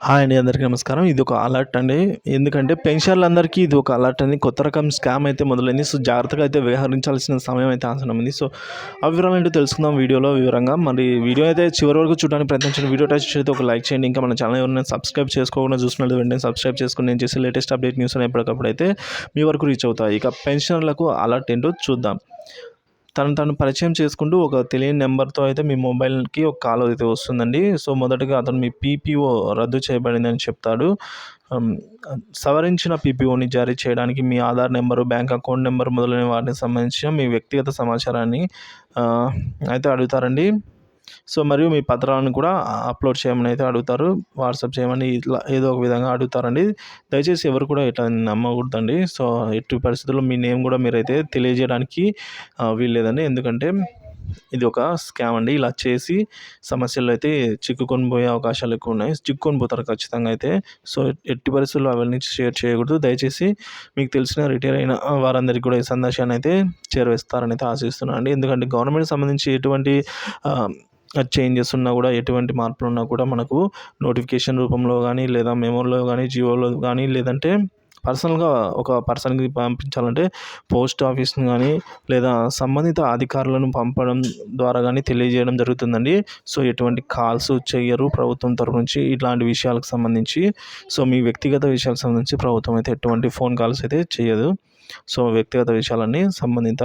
Hi అండి. అందరికీ నమస్కారం. ఇదొక అలర్ట్ అండి. ఎందుకంటే పెన్షనర్లందరికీ ఇది ఒక అలర్ట్ అండి. కొత్త రకం స్కామ్ అయితే మొదలైంది. సో, జాగ్రత్తగా అయితే వ్యవహరించాల్సిన సమయం అయితే ఆసన్నమైంది. సో, ఆ వివరాలేంటో తెలుసుకుందాం వీడియోలో వివరంగా. మరి వీడియో అయితే చివరి వరకు చూడడానికి ప్రయత్నించండి. వీడియో టచ్ చేస్తే ఒక లైక్ చేయండి. ఇంకా మన ఛానల్ ఎవరైనా సబ్స్క్రైబ్ చేసుకోకుండా చూస్తున్నట్టు వెంటనే సబ్స్క్రైబ్ చేసుకొని నేను చేసే లేటెస్ట్ అప్డేట్ న్యూస్ ఎప్పటికప్పుడు అయితే మీ వరకు రీచ్ అవుతాయి. ఇక పెన్షనర్లకు అలర్ట్ ఏంటో చూద్దాం. తను పరిచయం చేసుకుంటూ ఒక తెలియని నెంబర్‌తో అయితే మీ మొబైల్‌కి ఒక కాల్ అయితే వస్తుందండి. సో, మొదటగా అతను మీ పీపీఓ రద్దు చేయబడిందని చెప్తాడు. హ్మ్. సవరించిన పీపీఓని జారీ చేయడానికి మీ Aadhaar number, bank account number మొదలైన వాటికి సంబంధించిన మీ వ్యక్తిగత సమాచారాన్ని ఆహ్, అయితే అడుగుతారండి. సో, మరియు మీ పత్రాలను కూడా అప్‌లోడ్ చేయమని అయితే అడుగుతారు. వాట్సాప్ చేయమని ఇట్లా ఏదో ఒక విధంగా అడుగుతారండి. దయచేసి ఎవరు కూడా ఇట్లా నమ్మకూడదండి. సో, ఎట్టి పరిస్థితుల్లో మీ నేమ్ కూడా మీరైతే తెలియజేయడానికి వీల్లేదండి. ఎందుకంటే ఇది ఒక స్కామ్ అండి. ఇలా చేసి సమస్యల్లో అయితే చిక్కుకొని పోయే అవకాశాలు ఎక్కువున్నాయి. చిక్కుకొని పోతారు ఖచ్చితంగా అయితే. సో, ఎట్టి పరిస్థితుల్లో అవన్నీ షేర్ చేయకూడదు. దయచేసి మీకు తెలిసిన రిటైర్ అయిన వారందరికీ కూడా ఈ సందేశాన్ని అయితే చేరవేస్తారని అయితే ఆశిస్తున్నానండి. ఎందుకంటే గవర్నమెంట్‌కి సంబంధించి ఎటువంటి ఆహ్, చేంజెస్ ఉన్నా కూడా, ఎటువంటి మార్పులున్నా కూడా మనకు నోటిఫికేషన్ రూపంలో గానీ, లేదా మెమోలో గానీ, జియోలో గానీ, లేదంటే పర్సనల్‌గా ఒక పర్సన్‌కి పంపించాలంటే పోస్ట్ ఆఫీస్‌ని గానీ, లేదా సంబంధిత అధికారులను పంపడం ద్వారా గానీ తెలియజేయడం జరుగుతుందండి. సో, ఎటువంటి కాల్స్ చెయ్యరు ప్రభుత్వం తరపు నుంచి ఇట్లాంటి విషయాలకు సంబంధించి. సో, మీ వ్యక్తిగత విషయాలకు సంబంధించి ప్రభుత్వం అయితే ఎటువంటి ఫోన్ కాల్స్ అయితే చెయ్యదు. సో, వ్యక్తిగత విషయాలన్నీ సంబంధిత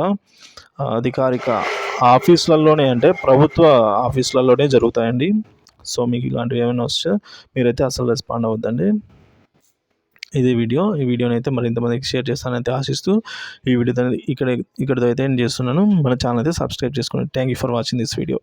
అధికారిక ఆఫీసులలోనే అంటే ప్రభుత్వ ఆఫీసులలోనే జరుగుతాయండి. సో, మీకు ఇలాంటివి ఏమైనా వస్తే మీరైతే అస్సలు రెస్పాండ్ అవ్వద్దండి. ఇదే వీడియో. ఈ వీడియోనైతే మరింతమందికి షేర్ చేస్తానైతే ఆశిస్తూ ఈ వీడియో ఇక్కడితో అయితే ఎండ్ చేస్తున్నాను. మన ఛానల్ అయితే సబ్స్క్రైబ్ చేసుకోండి. Thank you for watching this video.